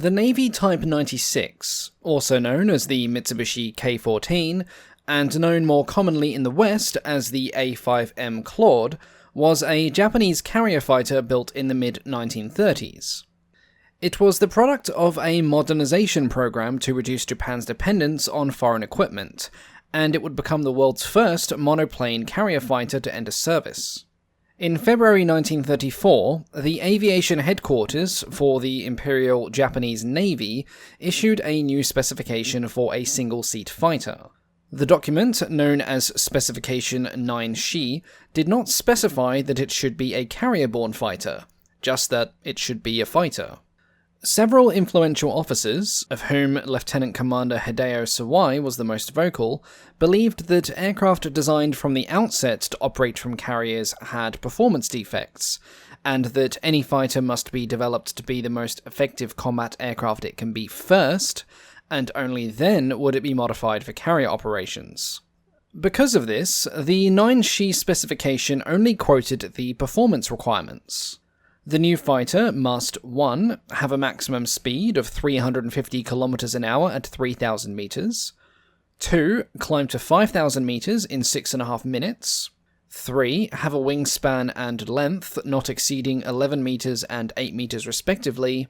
The Navy Type 96, also known as the Mitsubishi K14, and known more commonly in the West as the A5M Claude, was a Japanese carrier fighter built in the mid-1930s. It was the product of a modernization program to reduce Japan's dependence on foreign equipment, and it would become the world's first monoplane carrier fighter to enter service. In February 1934, the aviation headquarters for the Imperial Japanese Navy issued a new specification for a single-seat fighter. The document, known as Specification 9-Shi, did not specify that it should be a carrier-borne fighter, just that it should be a fighter. Several influential officers, of whom Lieutenant Commander Hideo Sawai was the most vocal, believed that aircraft designed from the outset to operate from carriers had performance defects, and that any fighter must be developed to be the most effective combat aircraft it can be first, and only then would it be modified for carrier operations. Because of this, the 9-Shi specification only quoted the performance requirements. The new fighter must 1. Have a maximum speed of 350 km an hour at 3,000 meters, 2. Climb to 5,000 meters in 6.5 minutes, 3. Have a wingspan and length not exceeding 11 meters and 8 meters respectively,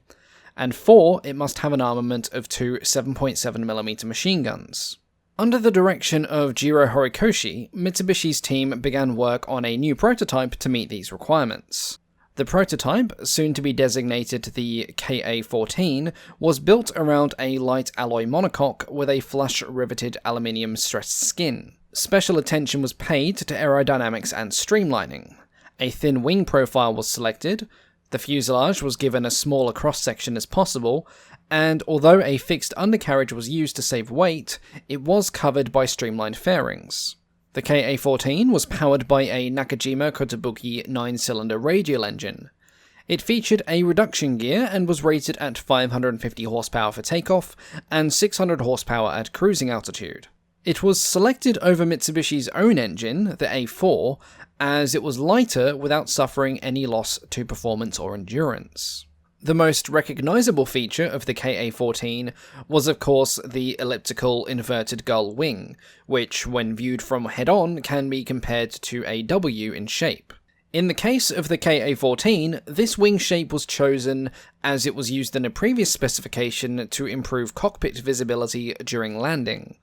and 4. It must have an armament of 2 7.7mm machine guns. Under the direction of Jiro Horikoshi, Mitsubishi's team began work on a new prototype to meet these requirements. The prototype, soon to be designated the KA-14, was built around a light alloy monocoque with a flush-riveted aluminium stressed skin. Special attention was paid to aerodynamics and streamlining. A thin wing profile was selected, the fuselage was given as small a cross-section as possible, and although a fixed undercarriage was used to save weight, it was covered by streamlined fairings. The KA-14 was powered by a Nakajima Kotobuki 9-cylinder radial engine. It featured a reduction gear and was rated at 550 horsepower for takeoff and 600 horsepower at cruising altitude. It was selected over Mitsubishi's own engine, the A4, as it was lighter without suffering any loss to performance or endurance. The most recognizable feature of the KA-14 was of course the elliptical inverted gull wing, which when viewed from head-on can be compared to a W in shape. In the case of the KA-14, this wing shape was chosen as it was used in a previous specification to improve cockpit visibility during landing.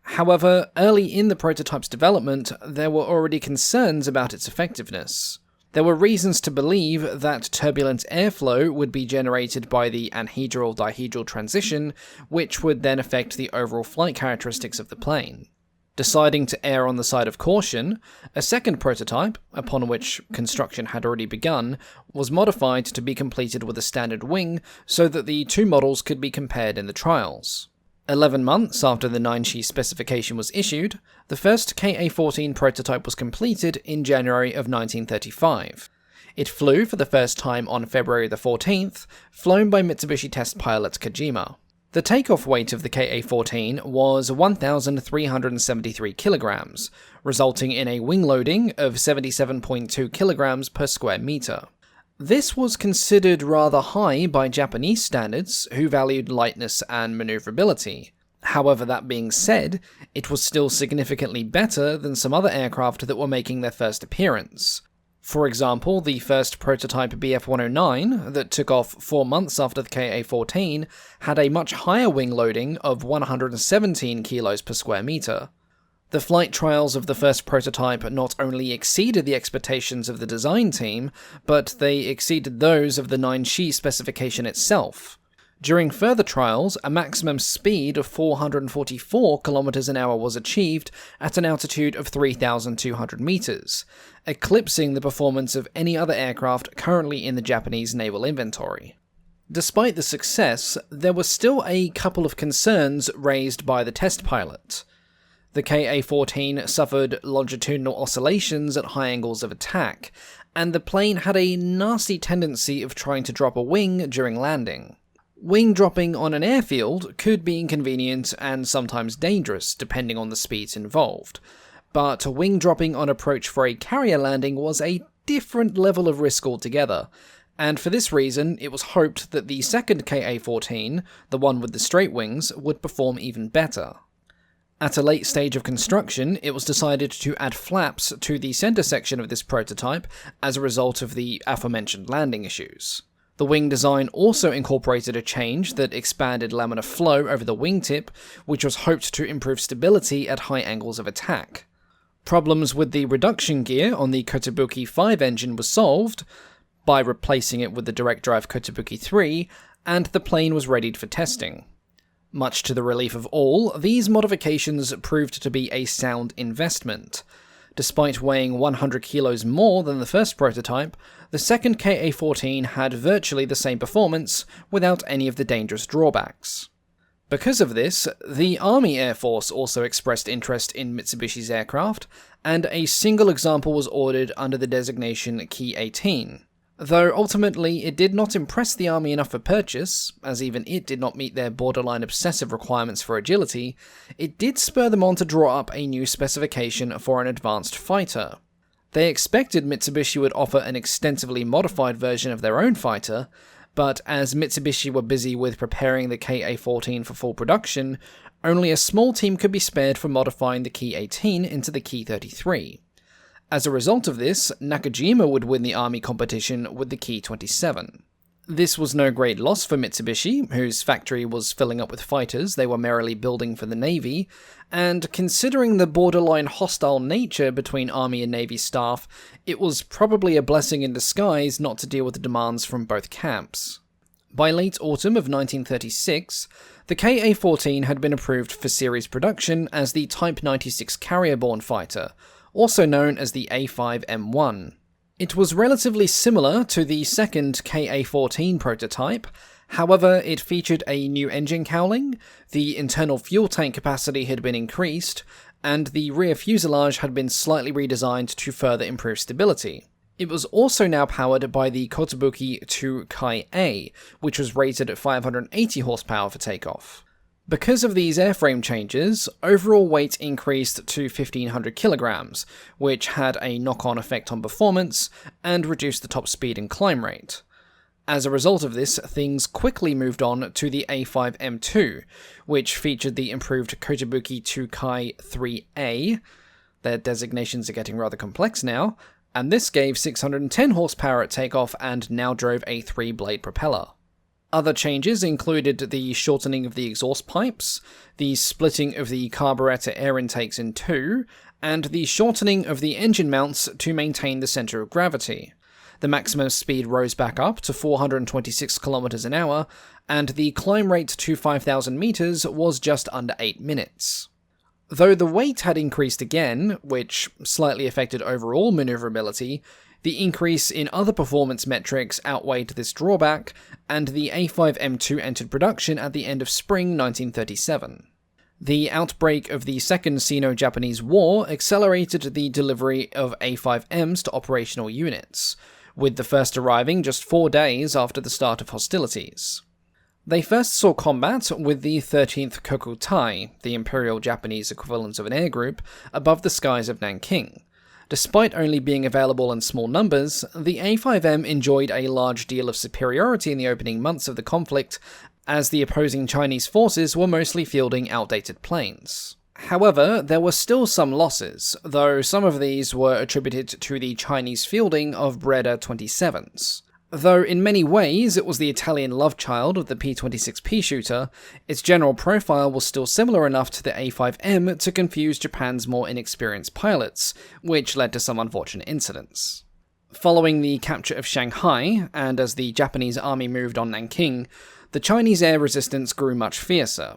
However, early in the prototype's development, there were already concerns about its effectiveness. There were reasons to believe that turbulent airflow would be generated by the anhedral-dihedral transition, which would then affect the overall flight characteristics of the plane. Deciding to err on the side of caution, a second prototype, upon which construction had already begun, was modified to be completed with a standard wing so that the two models could be compared in the trials. 11 months after the 9-Shi specification was issued, the first KA-14 prototype was completed in January of 1935. It flew for the first time on February the 14th, flown by Mitsubishi test pilot Kojima. The takeoff weight of the KA-14 was 1,373 kilograms, resulting in a wing loading of 77.2 kilograms per square meter. This was considered rather high by Japanese standards, who valued lightness and maneuverability. However, that being said, it was still significantly better than some other aircraft that were making their first appearance. For example, the first prototype BF-109, that took off 4 months after the KA-14, had a much higher wing loading of 117 kilos per square meter. The flight trials of the first prototype not only exceeded the expectations of the design team, but they exceeded those of the 9-Shi specification itself. During further trials, a maximum speed of 444 km an hour was achieved at an altitude of 3,200 meters, eclipsing the performance of any other aircraft currently in the Japanese naval inventory. Despite the success, there were still a couple of concerns raised by the test pilot. The KA-14 suffered longitudinal oscillations at high angles of attack, and the plane had a nasty tendency of trying to drop a wing during landing. Wing dropping on an airfield could be inconvenient and sometimes dangerous, depending on the speeds involved, but wing dropping on approach for a carrier landing was a different level of risk altogether, and for this reason it was hoped that the second Ka-14, the one with the straight wings, would perform even better. At a late stage of construction, it was decided to add flaps to the centre section of this prototype as a result of the aforementioned landing issues. The wing design also incorporated a change that expanded laminar flow over the wingtip, which was hoped to improve stability at high angles of attack. Problems with the reduction gear on the Kotobuki 5 engine were solved by replacing it with the direct drive Kotobuki 3, and the plane was readied for testing. Much to the relief of all, these modifications proved to be a sound investment. Despite weighing 100 kilos more than the first prototype, the second Ka-14 had virtually the same performance without any of the dangerous drawbacks. Because of this, the Army Air Force also expressed interest in Mitsubishi's aircraft, and a single example was ordered under the designation Ki-18. Though ultimately it did not impress the Army enough for purchase, as even it did not meet their borderline obsessive requirements for agility, it did spur them on to draw up a new specification for an advanced fighter. They expected Mitsubishi would offer an extensively modified version of their own fighter, but as Mitsubishi were busy with preparing the Ka-14 for full production, only a small team could be spared for modifying the Ki-18 into the Ki-33. As a result of this, Nakajima would win the Army competition with the Ki-27. This was no great loss for Mitsubishi, whose factory was filling up with fighters they were merrily building for the Navy, and considering the borderline hostile nature between Army and Navy staff, it was probably a blessing in disguise not to deal with the demands from both camps. By late autumn of 1936, the Ka-14 had been approved for series production as the Type 96 carrier-borne fighter, also known as the A5M1. It was relatively similar to the second Ka-14 prototype, however it featured a new engine cowling, the internal fuel tank capacity had been increased, and the rear fuselage had been slightly redesigned to further improve stability. It was also now powered by the Kotobuki 2 Kai-A, which was rated at 580 horsepower for takeoff. Because of these airframe changes, overall weight increased to 1,500 kilograms, which had a knock-on effect on performance and reduced the top speed and climb rate. As a result of this, things quickly moved on to the A5M2, which featured the improved Kotobuki 2 Kai 3A. Their designations are getting rather complex now, and this gave 610 horsepower at takeoff and now drove a 3-blade propeller. Other changes included the shortening of the exhaust pipes, the splitting of the carburetor air intakes in two, and the shortening of the engine mounts to maintain the center of gravity. The maximum speed rose back up to 426 km an hour, and the climb rate to 5,000 meters was just under 8 minutes. Though the weight had increased again, which slightly affected overall maneuverability, the increase in other performance metrics outweighed this drawback, and the A5M2 entered production at the end of spring 1937. The outbreak of the Second Sino-Japanese War accelerated the delivery of A5Ms to operational units, with the first arriving just 4 days after the start of hostilities. They first saw combat with the 13th Kokutai, the Imperial Japanese equivalent of an air group, above the skies of Nanking. Despite only being available in small numbers, the A5M enjoyed a large deal of superiority in the opening months of the conflict, as the opposing Chinese forces were mostly fielding outdated planes. However, there were still some losses, though some of these were attributed to the Chinese fielding of Breda 27s. Though in many ways it was the Italian love child of the P-26 P-shooter, its general profile was still similar enough to the A5M to confuse Japan's more inexperienced pilots, which led to some unfortunate incidents. Following the capture of Shanghai, and as the Japanese army moved on Nanking, the Chinese air resistance grew much fiercer.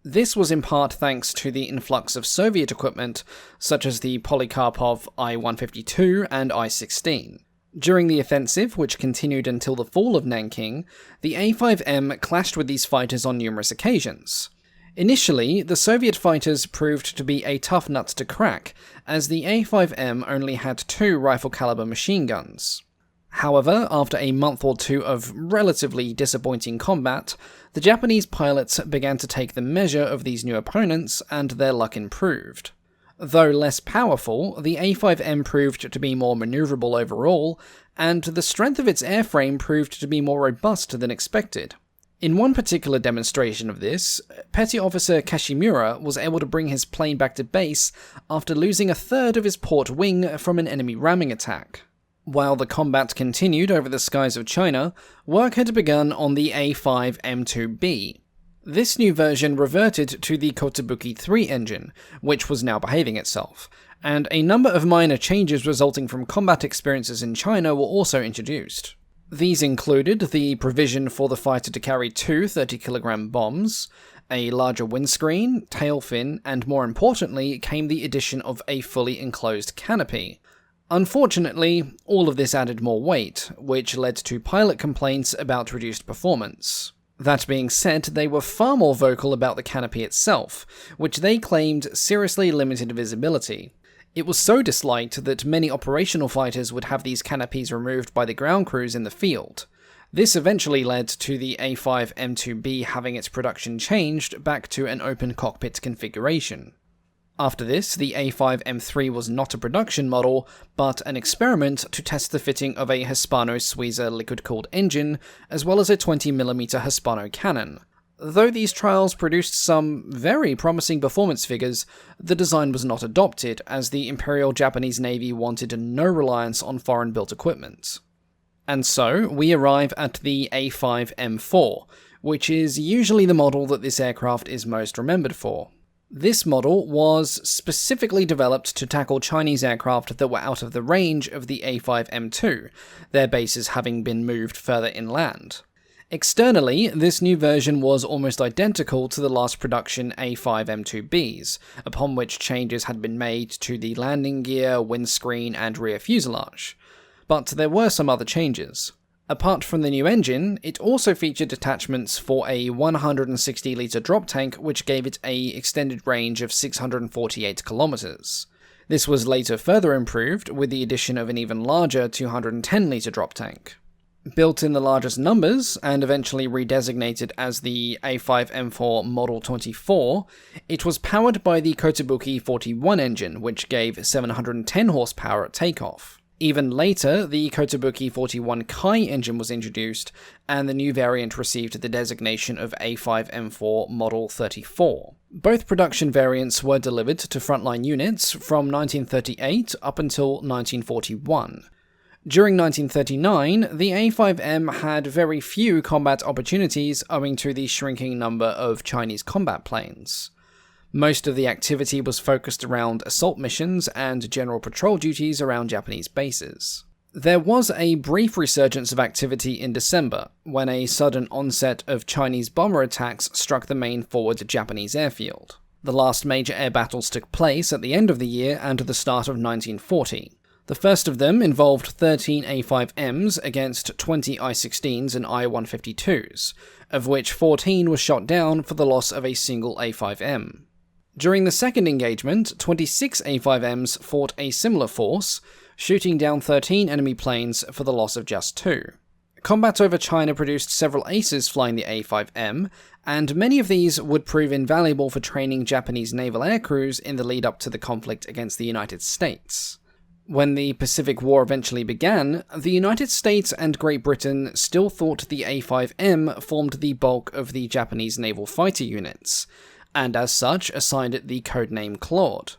This was in part thanks to the influx of Soviet equipment, such as the Polikarpov I-152 and I-16. During the offensive, which continued until the fall of Nanking, the A5M clashed with these fighters on numerous occasions. Initially, the Soviet fighters proved to be a tough nut to crack, as the A5M only had 2 rifle-caliber machine guns. However, after a month or two of relatively disappointing combat, the Japanese pilots began to take the measure of these new opponents, and their luck improved. Though less powerful, the A5M proved to be more maneuverable overall, and the strength of its airframe proved to be more robust than expected. In one particular demonstration of this, Petty Officer Kashimura was able to bring his plane back to base after losing a third of his port wing from an enemy ramming attack. While the combat continued over the skies of China, work had begun on the A5M2B. This new version reverted to the Kotobuki 3 engine, which was now behaving itself, and a number of minor changes resulting from combat experiences in China were also introduced. These included the provision for the fighter to carry two 30kg bombs, a larger windscreen, tail fin, and more importantly came the addition of a fully enclosed canopy. Unfortunately, all of this added more weight, which led to pilot complaints about reduced performance. That being said, they were far more vocal about the canopy itself, which they claimed seriously limited visibility. It was so disliked that many operational fighters would have these canopies removed by the ground crews in the field. This eventually led to the A5M2B having its production changed back to an open cockpit configuration. After this, the A5M3 was not a production model, but an experiment to test the fitting of a Hispano-Suiza liquid-cooled engine, as well as a 20mm Hispano cannon. Though these trials produced some very promising performance figures, the design was not adopted, as the Imperial Japanese Navy wanted no reliance on foreign-built equipment. And so, we arrive at the A5M4, which is usually the model that this aircraft is most remembered for. This model was specifically developed to tackle Chinese aircraft that were out of the range of the A5M2, their bases having been moved further inland. Externally, this new version was almost identical to the last production A5M2Bs, upon which changes had been made to the landing gear, windscreen, and rear fuselage. But there were some other changes. Apart from the new engine, it also featured attachments for a 160-litre drop tank which gave it an extended range of 648 kilometers. This was later further improved with the addition of an even larger 210-litre drop tank. Built in the largest numbers, and eventually redesignated as the A5M4 Model 24, it was powered by the Kotobuki 41 engine, which gave 710 horsepower at takeoff. Even later, the Kotobuki 41 Kai engine was introduced, and the new variant received the designation of A5M4 Model 34. Both production variants were delivered to frontline units from 1938 up until 1941. During 1939, the A5M had very few combat opportunities owing to the shrinking number of Chinese combat planes. Most of the activity was focused around assault missions and general patrol duties around Japanese bases. There was a brief resurgence of activity in December, when a sudden onset of Chinese bomber attacks struck the main forward Japanese airfield. The last major air battles took place at the end of the year and the start of 1940. The first of them involved 13 A5Ms against 20 I-16s and I-152s, of which 14 were shot down for the loss of a single A5M. During the second engagement, 26 A5Ms fought a similar force, shooting down 13 enemy planes for the loss of just 2. Combat over China produced several aces flying the A5M, and many of these would prove invaluable for training Japanese naval aircrews in the lead-up to the conflict against the United States. When the Pacific War eventually began, the United States and Great Britain still thought the A5M formed the bulk of the Japanese naval fighter units, and as such assigned it the codename Claude.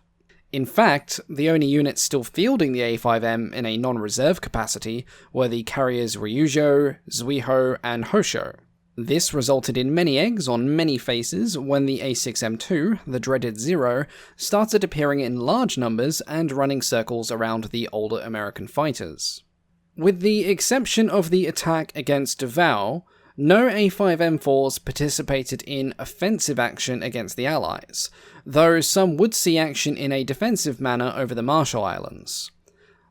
In fact, the only units still fielding the A5M in a non-reserve capacity were the carriers Ryujo, Zuiho, and Hosho. This resulted in many eggs on many faces when the A6M2, the dreaded Zero, started appearing in large numbers and running circles around the older American fighters. With the exception of the attack against Davao, no A5M4s participated in offensive action against the Allies, though some would see action in a defensive manner over the Marshall Islands.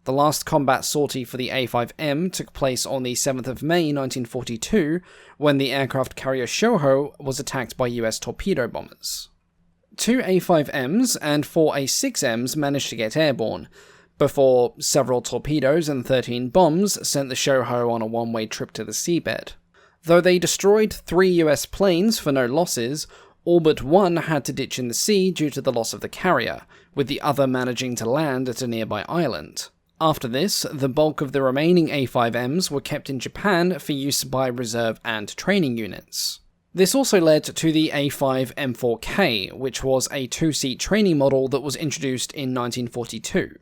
The last combat sortie for the A5M took place on the 7th of May 1942, when the aircraft carrier Shoho was attacked by US torpedo bombers. 2 A5Ms and 4 A6Ms managed to get airborne, before several torpedoes and 13 bombs sent the Shoho on a one-way trip to the seabed. Though they destroyed 3 US planes for no losses, All but one had to ditch in the sea due to the loss of the carrier, with the other managing to land at a nearby island. After this, the bulk of the remaining A5Ms were kept in Japan for use by reserve and training units. This also led to the A5M4K, which was a two-seat training model that was introduced in 1942.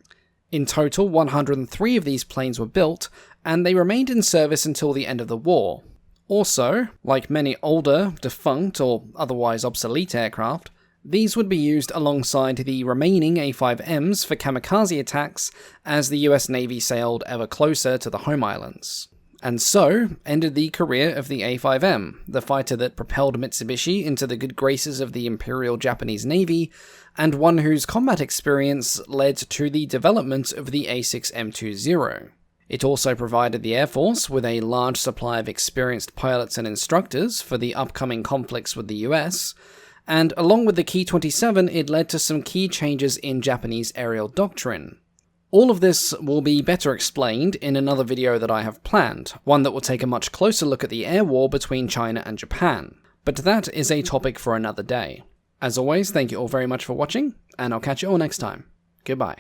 In total, 103 of these planes were built, and they remained in service until the end of the war. Also, like many older, defunct, or otherwise obsolete aircraft, these would be used alongside the remaining A5Ms for kamikaze attacks as the US Navy sailed ever closer to the home islands. And so ended the career of the A5M, the fighter that propelled Mitsubishi into the good graces of the Imperial Japanese Navy, and one whose combat experience led to the development of the A6M Zero. It also provided the Air Force with a large supply of experienced pilots and instructors for the upcoming conflicts with the US, and along with the Ki-27, it led to some key changes in Japanese aerial doctrine. All of this will be better explained in another video that I have planned, one that will take a much closer look at the air war between China and Japan, but that is a topic for another day. As always, thank you all very much for watching, and I'll catch you all next time. Goodbye.